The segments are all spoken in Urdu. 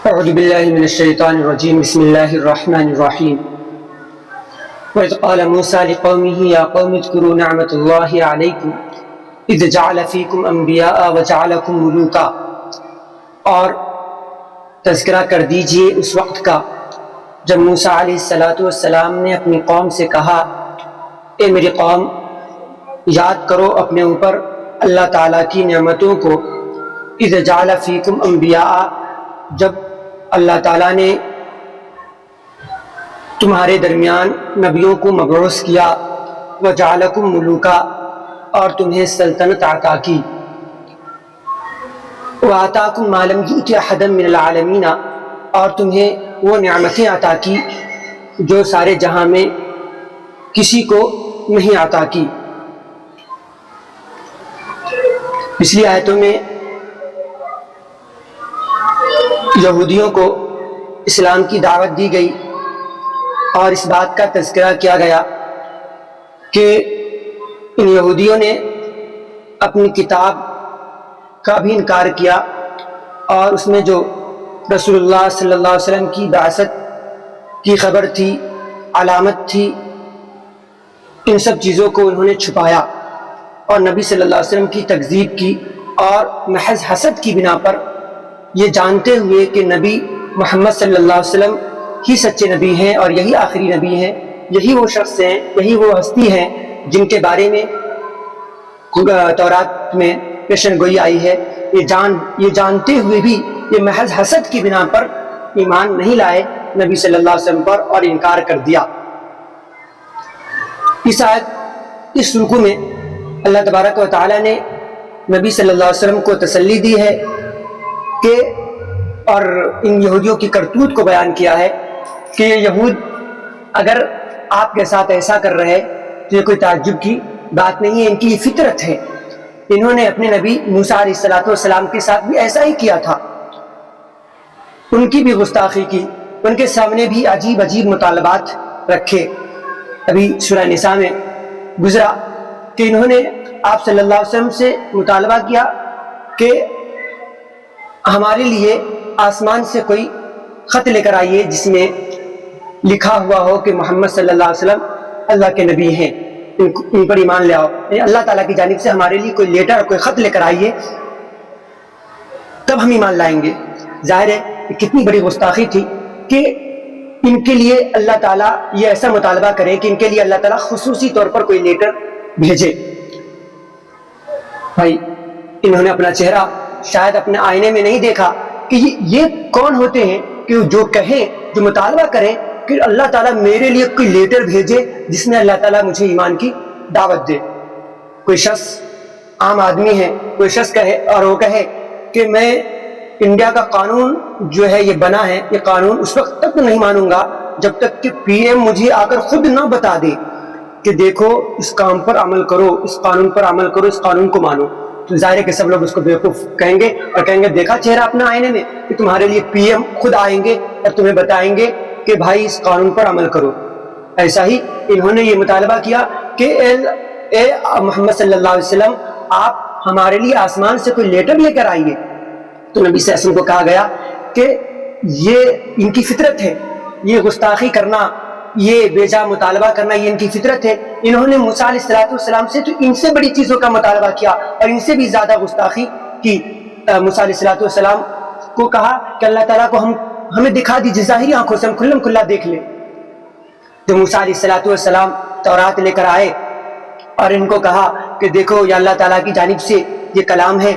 اعوذ باللہ من الشیطان الرجیم بسم اللہ الرحمن الرحیم وَإِذْ قَالَ مُوسَىٰ لِقَوْمِهِ يَا قَوْمِ اذْكُرُوا نِعْمَةَ اللَّهِ عَلَيْكُمْ إِذْ جَعَلَ فِيكُمْ أَنْبِيَاءَ وَجَعَلَكُمْ مُلُوكًا، اور تذکرہ کر دیجئے اس وقت کا جب موسیٰ علیہ السلام نے اپنی قوم سے کہا، اے میری قوم، یاد کرو اپنے اوپر اللہ تعالیٰ کی نعمتوں کو۔ اِذْ جَعَلَ فِيكُمْ أَنْبِيَاءَ، جب اللہ تعالیٰ نے تمہارے درمیان نبیوں کو مبعوث کیا، وَجَعَلَكُمْ مُلُوكًا، اور تمہیں سلطنت عطا کی، وَآتَاكُمْ مَا لَمْ يُؤْتِ أَحَدًا مِّنَ الْعَالَمِينَ، اور تمہیں وہ نعمتیں عطا کی جو سارے جہاں میں کسی کو نہیں عطا کی۔ پچھلی آیتوں میں یہودیوں کو اسلام کی دعوت دی گئی اور اس بات کا تذکرہ کیا گیا کہ ان یہودیوں نے اپنی کتاب کا بھی انکار کیا، اور اس میں جو رسول اللہ صلی اللہ علیہ وسلم کی بعثت کی خبر تھی، علامت تھی، ان سب چیزوں کو انہوں نے چھپایا اور نبی صلی اللہ علیہ وسلم کی تکذیب کی، اور محض حسد کی بنا پر یہ جانتے ہوئے کہ نبی محمد صلی اللہ علیہ وسلم ہی سچے نبی ہیں اور یہی آخری نبی ہیں، یہی وہ شخص ہیں، یہی وہ ہستی ہیں جن کے بارے میں تورات میں پیشن گوئی آئی ہے، یہ جانتے ہوئے بھی یہ محض حسد کی بنا پر ایمان نہیں لائے نبی صلی اللہ علیہ وسلم پر اور انکار کر دیا۔ اس رکوع میں اللہ تبارک و تعالیٰ نے نبی صلی اللہ علیہ وسلم کو تسلی دی ہے کہ اور ان یہودیوں کی کرتوت کو بیان کیا ہے کہ یہ یہود اگر آپ کے ساتھ ایسا کر رہے تو یہ کوئی تعجب کی بات نہیں ہے، ان کی یہ فطرت ہے۔ انہوں نے اپنے نبی موسیٰ علیہ السلام کے ساتھ بھی ایسا ہی کیا تھا، ان کی بھی گستاخی کی، ان کے سامنے بھی عجیب عجیب مطالبات رکھے۔ ابھی سورہ نساء میں گزرا کہ انہوں نے آپ صلی اللہ علیہ وسلم سے مطالبہ کیا کہ ہمارے لیے آسمان سے کوئی خط لے کر آئیے جس میں لکھا ہوا ہو کہ محمد صلی اللہ علیہ وسلم اللہ کے نبی ہیں، ان پر ایمان لے آؤ، یعنی اللہ تعالیٰ کی جانب سے ہمارے لیے کوئی لیٹر، کوئی خط لے کر آئیے، تب ہم ایمان لائیں گے۔ ظاہر ہے کتنی بڑی گستاخی تھی کہ ان کے لیے اللہ تعالیٰ یہ ایسا مطالبہ کرے کہ ان کے لیے اللہ تعالیٰ خصوصی طور پر کوئی لیٹر بھیجے۔ بھائی انہوں نے اپنا چہرہ شاید اپنے آئینے میں نہیں دیکھا کہ یہ کون ہوتے ہیں کہ جو کہیں، جو مطالبہ کریں کہ اللہ تعالیٰ میرے لیے کوئی لیٹر بھیجے جس میں اللہ تعالیٰ مجھے ایمان کی دعوت دے۔ کوئی شخص عام آدمی ہے، کوئی شخص کہے اور وہ کہے کہ میں انڈیا کا قانون جو ہے یہ بنا ہے، یہ قانون اس وقت تک نہیں مانوں گا جب تک کہ پی ایم مجھے آ کر خود نہ بتا دے کہ دیکھو اس کام پر عمل کرو، اس قانون پر عمل کرو، اس قانون کو مانو۔ تو ظاہر ہے کہ سب لوگ اس کو بیوقوف کہیں گے اور کہیں گے دیکھا چہرہ اپنا آئینے میں کہ تمہارے لیے پی ایم خود آئیں گے اور تمہیں بتائیں گے کہ بھائی اس قانون پر عمل کرو۔ ایسا ہی انہوں نے یہ مطالبہ کیا کہ اے محمد صلی اللہ علیہ وسلم، آپ ہمارے لیے آسمان سے کوئی لیٹر لے کر آئیے۔ تو نبی صلی اللہ علیہ وسلم کو کہا گیا کہ یہ ان کی فطرت ہے، یہ گستاخی کرنا، یہ بیجا مطالبہ کرنا یہ ان کی فطرت ہے۔ انہوں نے موسیٰ علیہ السلام سے تو ان سے بڑی چیزوں کا مطالبہ کیا اور ان سے بھی زیادہ گستاخی کی۔ موسیٰ علیہ السلام کو کہا کہ اللہ تعالیٰ کو ہمیں دکھا دیجیے، ظاہری آنکھوں سے ہم کھلم کھلا دیکھ لیں۔ تو موسیٰ علیہ السلام تورات لے کر آئے اور ان کو کہا کہ دیکھو یہ اللہ تعالیٰ کی جانب سے یہ کلام ہے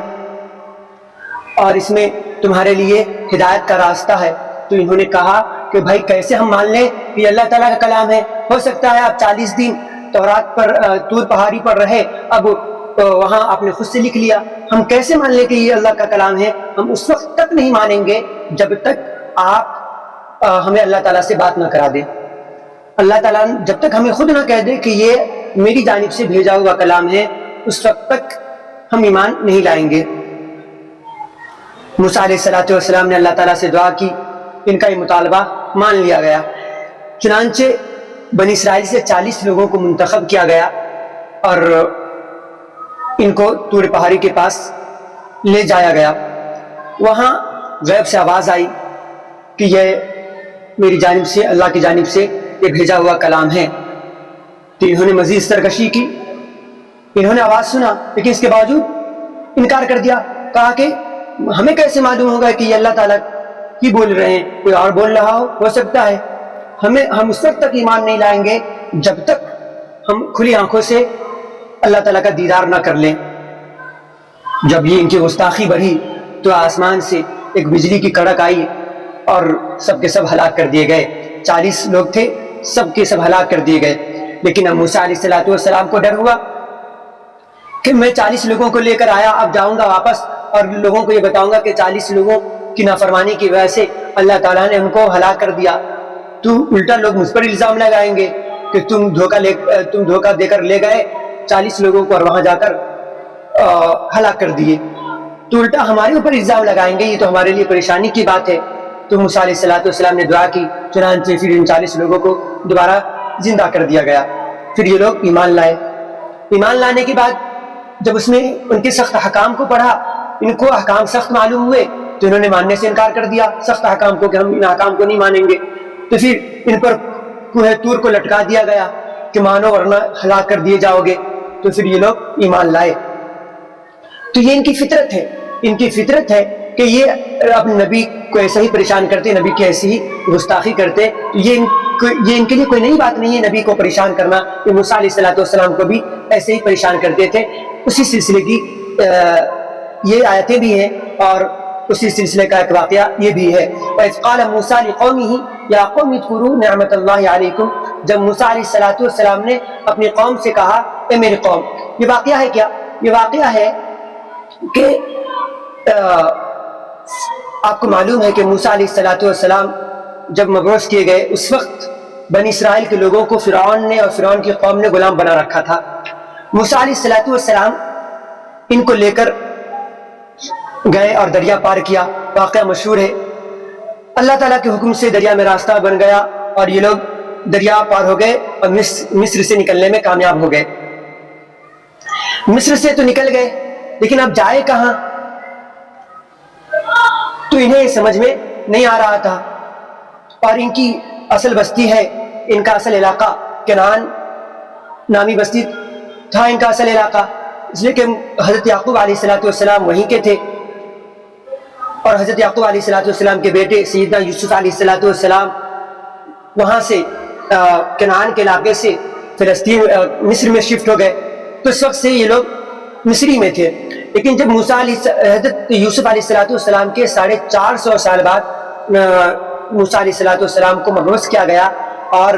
اور اس میں تمہارے لیے ہدایت کا راستہ ہے۔ تو انہوں نے کہا کہ بھائی کیسے ہم مان لیں کہ یہ اللہ تعالیٰ کا کلام ہے؟ ہو سکتا ہے آپ 40 دن تورات پر طور پہاڑی پر رہے، اب وہاں آپ نے خود سے لکھ لیا، ہم کیسے مان لیں کہ یہ اللہ کا کلام ہے؟ ہم اس وقت تک نہیں مانیں گے جب تک آپ ہمیں اللہ تعالیٰ سے بات نہ کرا دیں۔ اللہ تعالیٰ جب تک ہمیں خود نہ کہہ دے کہ یہ میری جانب سے بھیجا ہوا کلام ہے، اس وقت تک ہم ایمان نہیں لائیں گے۔ موسیٰ علیہ السلام نے اللہ تعالیٰ سے دعا کی، ان کا یہ مطالبہ مان لیا گیا۔ چنانچہ بنی اسرائیل سے 40 لوگوں کو منتخب کیا گیا اور ان کو طور پہاڑی کے پاس لے جایا گیا۔ وہاں غیب سے آواز آئی کہ یہ میری جانب سے، اللہ کی جانب سے یہ بھیجا ہوا کلام ہے۔ تو انہوں نے مزید سرکشی کی، انہوں نے آواز سنا لیکن اس کے باوجود انکار کر دیا، کہا کہ ہمیں کیسے معلوم ہوگا کہ یہ اللہ تعالیٰ کی بول رہے ہیں، کوئی اور بول رہا ہو سکتا ہے۔ ہم اس وقت تک ایمان نہیں لائیں گے جب تک ہم کھلی آنکھوں سے اللہ تعالیٰ کا دیدار نہ کر لیں۔ جب یہ ان کی گستاخی بڑھی تو آسمان سے ایک بجلی کی کڑک آئی اور سب کے سب ہلاک کر دیے گئے۔ 40 لوگ تھے، سب کے سب ہلاک کر دیے گئے۔ لیکن اب موسیٰ علیہ السلام کو ڈر ہوا کہ میں 40 لوگوں کو لے کر آیا، اب جاؤں گا واپس اور لوگوں کو یہ بتاؤں گا کہ 40 لوگوں کی نافرمانی کی وجہ سے اللہ تعالیٰ نے ان کو ہلاک کر دیا، تو الٹا لوگ مجھ پر الزام لگائیں گے کہ تم دھوکہ دے کر لے گئے 40 لوگوں کو اور وہاں جا کر ہلاک کر دیے، تو الٹا ہمارے اوپر الزام لگائیں گے، یہ تو ہمارے لیے پریشانی کی بات ہے۔ تو موسیٰ علیہ السلام نے دعا کی، چنانچہ پھر ان 40 لوگوں کو دوبارہ زندہ کر دیا گیا۔ پھر یہ لوگ ایمان لائے۔ ایمان لانے کے بعد جب اس نے ان کے سخت احکام کو پڑھا، ان کو احکام سخت معلوم ہوئے تو انہوں نے ماننے سے انکار کر دیا سخت احکام کو، کہ ہم ان احکام کو نہیں مانیں گے۔ تو پھر ان پر کوہ طور کو لٹکا دیا گیا کہ مانو ورنہ ہلاک کر دیے جاؤ گے۔ تو پھر یہ لوگ ایمان لائے۔ تو یہ ان کی فطرت ہے، ان کی فطرت ہے کہ یہ اپنے نبی کو ایسے ہی پریشان کرتے، نبی کی ایسی ہی گستاخی کرتے۔ یہ ان کے لیے کوئی نئی بات نہیں ہے نبی کو پریشان کرنا، یہ موسیٰ علیہ السلام کو بھی ایسے ہی پریشان کرتے تھے۔ اسی سلسلے کی یہ آیتیں بھی ہیں اور اسی سلسلے کا ایک واقعہ یہ بھی ہے۔ وَإِذْ قَالَ مُوسَىٰ لِقَوْمِهِ يَا قَوْمِ اذْكُرُوا نِعْمَةَ اللَّهِ عَلَيْكُمْ، جب موسیٰ علیہ السلام نے اپنی قوم سے کہا اے میری قوم، یہ واقعہ ہے کیا؟ یہ واقعہ ہے کہ آپ کو معلوم ہے کہ موسیٰ علیہ السلام جب مبعوث کیے گئے اس وقت بنی اسرائیل کے لوگوں کو فرعون نے اور فرعون کی قوم نے غلام بنا رکھا تھا۔ موسیٰ علیہ السلام ان کو لے کر گئے اور دریا پار کیا، واقعہ مشہور ہے۔ اللہ تعالیٰ کے حکم سے دریا میں راستہ بن گیا اور یہ لوگ دریا پار ہو گئے اور مصر سے نکلنے میں کامیاب ہو گئے۔ مصر سے تو نکل گئے لیکن اب جائے کہاں؟ تو انہیں سمجھ میں نہیں آ رہا تھا، اور ان کی اصل بستی ہے، ان کا اصل علاقہ کنعان نامی بستی تھا ان کا اصل علاقہ، اس لیے کہ حضرت یعقوب علیہ السلام وہیں کے تھے، اور حضرت یعقوب علیہ السلام کے بیٹے سیدنا یوسف علیہ السلام وہاں سے کنعان کے علاقے سے فلسطین مصر میں شفٹ ہو گئے، تو اس وقت سے یہ لوگ مصری میں تھے۔ لیکن جب حضرت یوسف علیہ السلام کے 450 سال بعد موسیٰ علیہ السلام کو مبعوث کیا گیا اور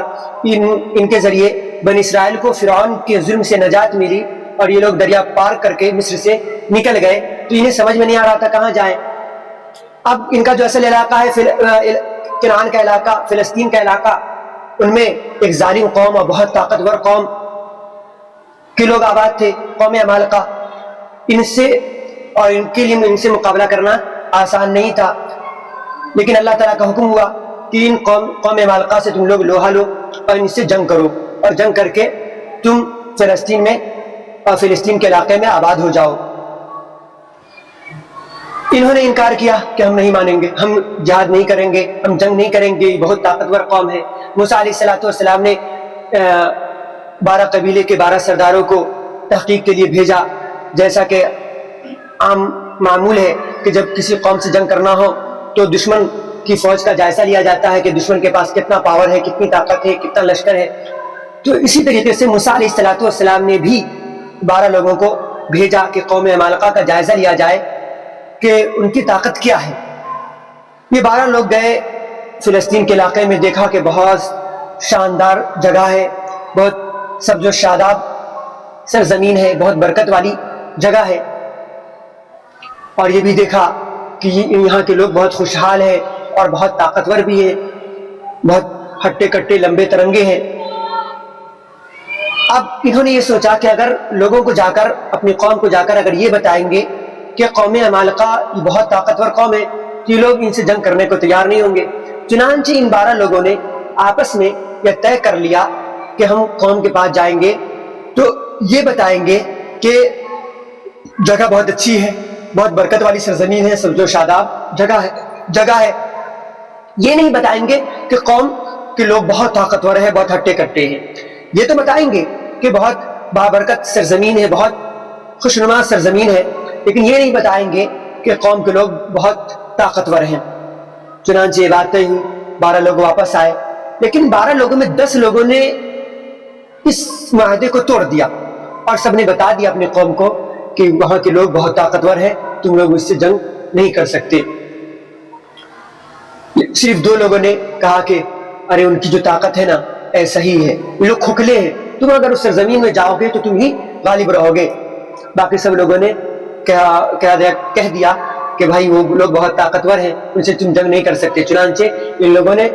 ان کے ذریعے بنی اسرائیل کو فرعون کے ظلم سے نجات ملی اور یہ لوگ دریا پار کر کے مصر سے نکل گئے، تو انہیں سمجھ میں نہیں آ رہا تھا کہاں جائیں۔ اب ان کا جو اصل علاقہ ہے کنعان کا علاقہ، فلسطین کا علاقہ، ان میں ایک ظالم قوم اور بہت طاقتور قوم کے لوگ آباد تھے، قوم عمالقہ۔ ان سے اور ان کے لیے ان سے مقابلہ کرنا آسان نہیں تھا، لیکن اللہ تعالیٰ کا حکم ہوا کہ ان قوم عمالقہ سے تم لوگ لوہا لو اور ان سے جنگ کرو، اور جنگ کر کے تم فلسطین میں اور فلسطین کے علاقے میں آباد ہو جاؤ۔ انہوں نے انکار کیا کہ ہم نہیں مانیں گے، ہم جہاد نہیں کریں گے، ہم جنگ نہیں کریں گے، یہ بہت طاقتور قوم ہے۔ موسیٰ علیہ السلام نے 12 قبیلے کے 12 سرداروں کو تحقیق کے لیے بھیجا، جیسا کہ عام معمول ہے کہ جب کسی قوم سے جنگ کرنا ہو تو دشمن کی فوج کا جائزہ لیا جاتا ہے کہ دشمن کے پاس کتنا پاور ہے، کتنی طاقت ہے، کتنا لشکر ہے۔ تو اسی طریقے سے موسیٰ علیہ السلام نے بھی 12 لوگوں کو بھیجا کہ قوم عمالقہ کا جائزہ لیا جائے کہ ان کی طاقت کیا ہے۔ یہ 12 لوگ گئے فلسطین کے علاقے میں، دیکھا کہ بہت شاندار جگہ ہے، بہت سبز و شاداب سرزمین ہے، بہت برکت والی جگہ ہے، اور یہ بھی دیکھا کہ یہاں کے لوگ بہت خوشحال ہیں اور بہت طاقتور بھی ہیں، بہت ہٹے کٹے لمبے ترنگے ہیں۔ اب انہوں نے یہ سوچا کہ اگر لوگوں کو جا کر، اپنی قوم کو جا کر اگر یہ بتائیں گے کہ قوم عمالقہ یہ بہت طاقتور قوم ہے، تو یہ لوگ ان سے جنگ کرنے کو تیار نہیں ہوں گے۔ چنانچہ ان 12 لوگوں نے آپس میں یہ طے کر لیا کہ ہم قوم کے پاس جائیں گے تو یہ بتائیں گے کہ جگہ بہت اچھی ہے، بہت برکت والی سرزمین ہے، سبز و شاداب جگہ ہے، یہ نہیں بتائیں گے کہ قوم کے لوگ بہت طاقتور ہیں، بہت ہٹے کٹے ہیں. یہ تو بتائیں گے کہ بہت بابرکت سرزمین ہے، بہت خوشنما سرزمین ہے، لیکن یہ نہیں بتائیں گے کہ قوم کے لوگ بہت طاقتور ہیں. چنانچہ یہ باتیں ہوئی، 12 لوگ واپس آئے، لیکن 12 لوگوں میں 10 لوگوں نے اس معاہدے کو توڑ دیا اور سب نے بتا دیا اپنی قوم کو کہ وہاں کے لوگ بہت طاقتور ہیں، تم لوگ اس سے جنگ نہیں کر سکتے. صرف 2 لوگوں نے کہا کہ ارے ان کی جو طاقت ہے نا ایسا ہی ہے، وہ لوگ کھوکھلے ہیں، تم اگر اس سرزمین میں جاؤ گے تو تم ہی غالب رہو گے. باقی سب لوگوں نے کہہ دیا کہ بھائی وہ لوگ بہت طاقتور ہیں، ان سے تم جنگ نہیں کر سکتے. چنانچہ ان لوگوں نے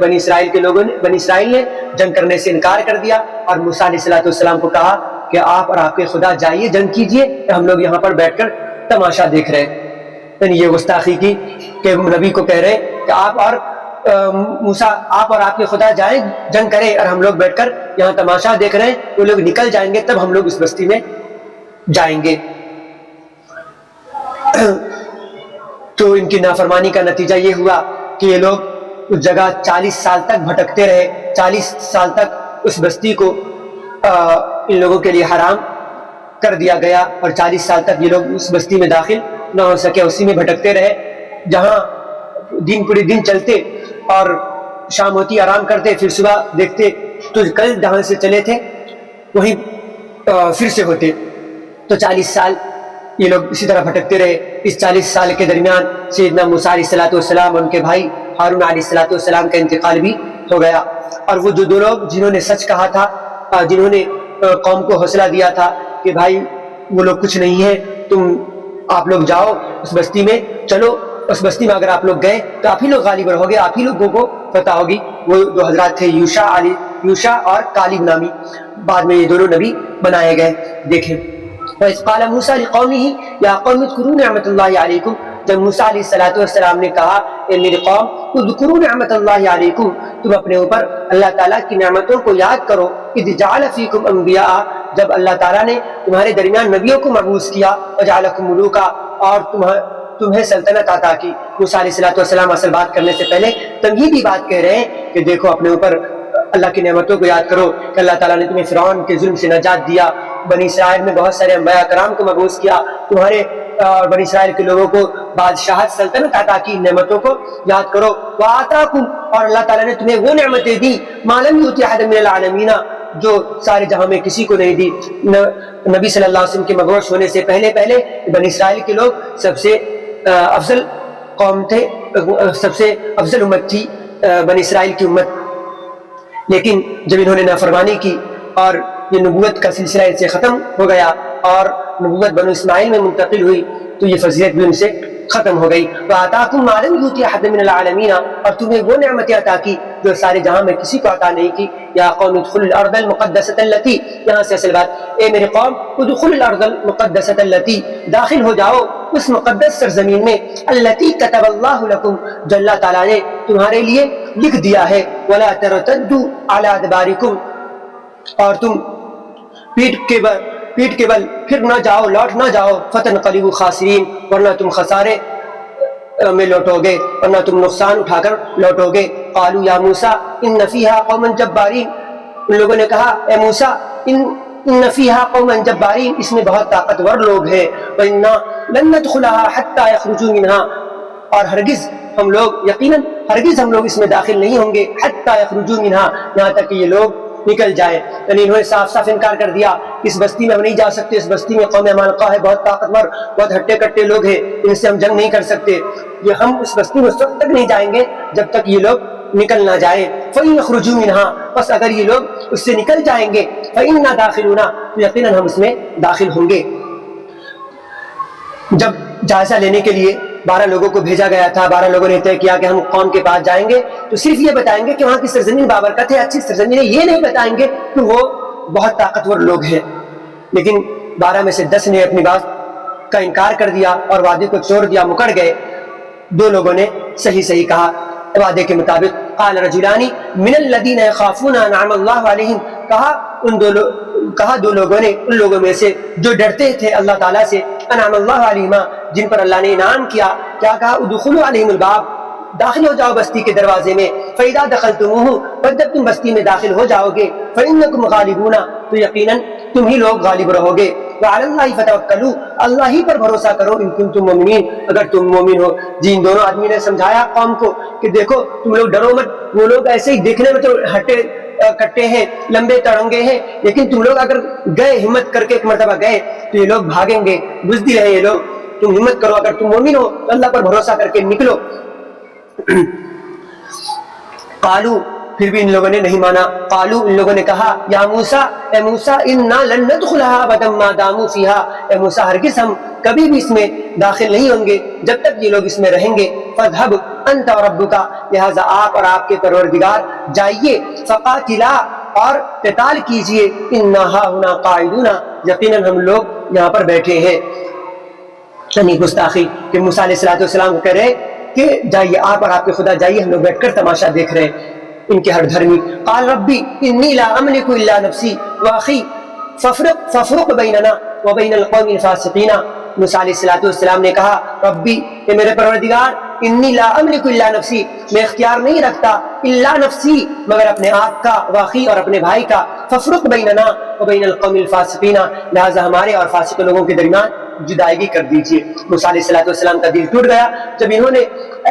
بنی اسرائیل نے جنگ کرنے سے انکار کر دیا اور موسیٰ علیہ السلام کو کہا کہ آپ اور آپ کے خدا جائیے، جنگ کیجئے، ہم لوگ یہاں پر بیٹھ کر تماشا دیکھ رہے ہیں. یعنی یہ گستاخی کی کہ نبی کو کہہ رہے کہ آپ اور آپ کے خدا جائیں، جنگ کریں، اور ہم لوگ بیٹھ کر یہاں تماشا دیکھ رہے ہیں. وہ لوگ نکل جائیں گے تب ہم لوگ اس بستی میں جائیں گے. تو ان کی نافرمانی کا نتیجہ یہ ہوا کہ یہ لوگ اس جگہ 40 سال تک بھٹکتے رہے. 40 سال تک اس بستی کو ان لوگوں کے لیے حرام کر دیا گیا اور 40 سال تک یہ لوگ اس بستی میں داخل نہ ہو سکے، اسی میں بھٹکتے رہے. جہاں پورے دن چلتے اور شام ہوتی آرام کرتے، پھر صبح دیکھتے تو کل جہاں سے چلے تھے وہیں پھر سے ہوتے. تو 40 سال یہ لوگ اسی طرح بھٹکتے رہے. اس 40 سال کے درمیان سیدنا موسیٰ علیہ السلام اور ان کے بھائی ہارون علیہ السلام کا انتقال بھی ہو گیا. اور وہ جو 2 لوگ جنہوں نے سچ کہا تھا، جنہوں نے قوم کو حوصلہ دیا تھا کہ بھائی وہ لوگ کچھ نہیں ہے، آپ لوگ جاؤ اس بستی میں، چلو اس بستی میں اگر آپ لوگ گئے تو آپ ہی لوگ غالب رہو گے، آپ ہی لوگوں کو فتح ہوگی. وہ 2 حضرات تھے، یوشع اور کالب نامی. بعد میں یہ دونوں نبی بنائے گئے. دیکھیں وَإِذْ قَالَ مُوسَىٰ لِقَوْمِهِ يَا قَوْمِ اذْكُرُوا نِعْمَةَ اللَّهِ عَلَيْكُمْ. جب موسیٰ علیہ السلام نے کہا اے میری قوم اذکروا نعمت اللہ علیکم، تم اپنے اوپر اللہ تعالیٰ کی نعمتوں کو یاد کرو. اذ جعل فیکم انبیاء، جب اللہ تعالیٰ نے تمہارے درمیان نبیوں کو مبعوث کیا، وجعلکم ملوکا، اور تمہیں سلطنت عطا کی. موسیٰ علیہ السلام اصل بات کرنے سے پہلے تمہیدی بات کہہ رہے ہیں کہ دیکھو اپنے اوپر اللہ کی نعمتوں کو یاد کرو کہ اللہ تعالیٰ نے تمہیں فرعون کے ظلم سے نجات دیا، بنی اسرائیل میں بہت سارے انبیاء کرام کو مبعوث کیا، تمہارے اور بنی اسرائیل کے لوگوں کو بادشاہت سلطنت عطا کی. نعمتوں کو یاد کرو. وآتاکم، اور اللہ تعالیٰ نے تمہیں وہ نعمتیں دی ما لم یؤت احدا من العالمین، جو سارے جہاں میں کسی کو نہیں دی. نبی صلی اللہ علیہ وسلم کے مبعوث ہونے سے پہلے بنی اسرائیل کے لوگ سب سے افضل قوم تھے، سب سے افضل امت تھی بنی اسرائیل کی امت. لیکن جب انہوں نے نافرمانی کی اور یہ نبوت کا سلسلہ ان سے ختم ہو گیا اور نبوت بنو اسماعیل میں منتقل ہوئی تو یہ فضیلت بھی ان سے ختم ہو گئی. وَآتَاكُمْ مَا لَمْ يُؤْتِ أَحَدًا مِنَ الْعَالَمِينَ، اور تمہیں وہ نعمتیں عطا کی جو سارے جہاں میں کسی کو عطا نہیں کی. یا قوم ادخلوا الارض المقدسۃ التي، یہاں سے اصل بات، اے میرے قوم ادخلوا الارض المقدسۃ التي، داخل ہو جاؤ اس مقدس سرزمین میں، التي كتب اللہ لكم، جو اللہ تعالیٰ نے تمہارے لیے لکھ دیا ہے. ولا ترتدوا على ادباركم، اور تم پیٹ کے بل پھر نہ جاؤ، لوٹ نہ جاؤ. فتنقلبوا خاسرین، ورنہ تم خسارے میں لوٹو گے، ورنہ تم نقصان اٹھا کر لوٹو گے. قالوا یا موسیٰ ان فیہا قوما جبارین، ان لوگوں نے کہا اے موسیٰ ان فیہا قوما جبارین، اس میں بہت طاقتور لوگ ہیں. وَإِنَّا لَن نَدْخُلَهَا حَتَّى يَخْرُجُوا مِنْهَا، اور ہرگز ہم لوگ اس میں داخل نہیں ہوں گے. حَتَّى يَخْرُجُوا مِنْهَا، یہاں تک کہ یہ لوگ نکل جائے. یعنی انہوں نے صاف صاف انکار کر دیا، اس بستی میں ہم نہیں جا سکتے، اس بستی میں قوم عمالقہ ہے، بہت طاقتور، بہت ہٹے کٹے لوگ ہیں، ان سے ہم جنگ نہیں کر سکتے. یہ ہم اس بستی میں اس وقت تک نہیں جائیں گے جب تک یہ لوگ نکل نہ جائیں. فَإِنْ يَخْرُجُوا مِنْهَا، بس اگر یہ لوگ اس سے نکل جائیں گے، فَإِنَّا دَاخِلُونَ، تو یقیناً ہم اس میں داخل ہوں گے. جب جائزہ لینے کے لیے 12 لوگوں کو بھیجا گیا تھا، 12 لوگوں نے طے کیا کہ ہم قوم کے پاس جائیں گے تو صرف یہ بتائیں گے کہ وہاں کی سرزمین بابرکت ہے، اچھی سرزمین ہے، یہ نہیں بتائیں گے کہ وہ بہت طاقتور لوگ ہیں. لیکن 12 میں سے 10 نے اپنی بات کا انکار کر دیا اور وعدے کو چھوڑ دیا، مکر گئے. 2 لوگوں نے صحیح کہا وعدے کے مطابق. قال رجلان من الذين يخافون انعم الله عليهم، کہا 2 لوگوں نے ان لوگوں میں سے جو ڈرتے تھے اللہ تعالیٰ سے، انعم اللہ علیہما، جن پر اللہ نے انعام کیا. کیا کہا؟ ادخلوا علیہم الباب، داخل ہو جاؤ بستی کے دروازے میں، فَإِذَا دَخَلْتُمُوهُ، بس جب تم بستی میں داخل ہو جاؤ گے، فَإِنَّكُمْ غَالِبُونَ، تو یقیناً تم ہی لوگ غالب رہو گے، وَعَلَى اللَّهِ فَتَوَكَّلُوا، اللہ ہی پر بھروسہ کرو، إِن كُنتُم مُؤْمِنِينَ، اگر تم مومن ہو۔ جی ان دونوں آدمی نے سمجھایا قوم کو کہ دیکھو تم لوگ ڈرو مت، وہ لوگ ایسے ہی دیکھنے میں تو ہٹے کٹے ہیں، لمبے تڑنگے ہیں، لیکن تم لوگ اگر گئے، ہمت کر کے ایک مرتبہ گئے تو یہ لوگ بھاگیں گے، بزدل ہیں یہ لوگ، تم ہمت کرو، اگر تم مومن ہو تو اللہ پر بھروسہ کر کے نکلو۔ قالو، پھر بھی ان لوگوں نے نہیں مانا، قالو، ان لوگوں نے کہا، یا موسیٰ، اے موسیٰ، انا لن ندخلها ابدا ما داموا فيها، اے موسیٰ ہرگز ہم کبھی بھی اس میں داخل نہیں ہوں گے جب تک یہ لوگ اس میں رہیں گے، فاذهب انت وربک، لہذا آپ اور آپ کے پروردگار جائیے، فقاتلا، اور قتال کیجئے، انا ہاہنا قاعدون، یقیناً ہم لوگ یہاں پر بیٹھے ہیں۔ یعنی گستاخی کہ موسیٰ علیہ السلام کو کہہ رہے کہ جائیے آپ اور آپ کے خدا جائیے، ہم لوگ بیٹھ کر تماشا دیکھ رہے ہیں ان کے ہر دھرمی۔ قال ربی انی لا املک الا نفسی واخی فافرق بیننا وبین القوم الفاسقین، موسیٰ علیہ السلام نے کہا، ربی، اے میرے پروردگار، انی لا املک الا نفسی، میں اختیار نہیں رکھتا الا نفسی، مگر اپنے آپ کا، واخی، اور اپنے بھائی کا، فافرق بیننا وبین القوم الفاسقین، لہذا ہمارے اور فاسق لوگوں کے درمیان جدائیگی کر دیجیے۔ موسیٰ علیہ السلام کا دل ٹوٹ گیا جب انہوں نے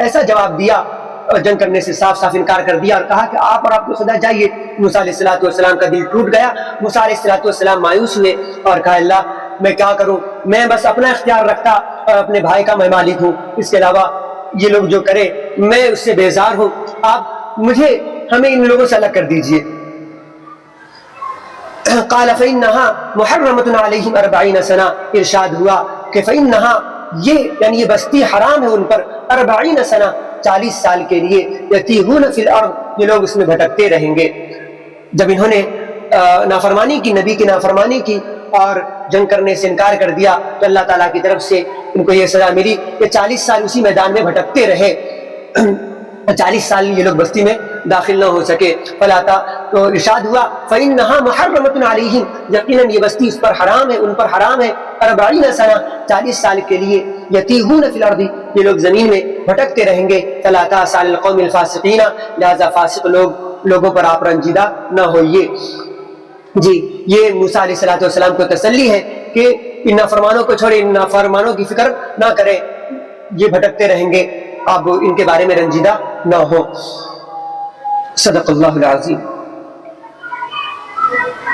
ایسا جواب دیا اور جنگ کرنے سے صاف صاف انکار کر دیا اور کہا کہ آپ اور آپ کے خدا جائیے۔ موسیٰ علیہ السلام کا دل ٹوٹ گیا، موسیٰ علیہ السلام مایوس ہوئے اور کہا، اللہ میں کیا کروں، میں بس اپنا اختیار رکھتا اور اپنے بھائی کا میں مالک ہوں، اس کے علاوہ یہ لوگ جو کرے میں اس سے بیزار ہوں، آپ ہمیں ان لوگوں سے الگ کر دیجیے۔ قال فإنها محرمة عليهم 40 سنة، ارشاد ہوا کہ فإنها، یعنی یہ بستی حرام ہے ان پر، 40 سنہ، 40 سال کے لیے، یتیہون فی الارض، یہ لوگ اس میں بھٹکتے رہیں گے۔ جب انہوں نے نافرمانی کی، نبی کی نافرمانی کی اور جنگ کرنے سے انکار کر دیا تو اللہ تعالیٰ کی طرف سے ان کو یہ سزا ملی کہ 40 سال اسی میدان میں بھٹکتے رہے، 40 سال یہ لوگ بستی میں داخل نہ ہو سکے۔ فلاتا، تو ارشاد ہوا، فإنها محرمة عليهم، یقیناً یہ بستی اس پر حرام ہے، ان پر حرام ہے، 40 سنہ، 40 سال کے لیے، یتیہون فی الارض، یہ لوگ زمین میں بھٹکتے رہیں گے، فلا تأس علی القوم الفاسقین، لہذا فاسق لوگوں پر آپ رنجیدہ نہ ہوئیے۔ جی یہ موسیٰ علیہ السلام کو تسلی ہے کہ ان نافرمانوں کو چھوڑے، ان نافرمانوں کی فکر نہ کریں، یہ بھٹکتے رہیں گے، آپ ان کے بارے میں رنجیدہ نہ ہو۔ صدق اللہ العظیم۔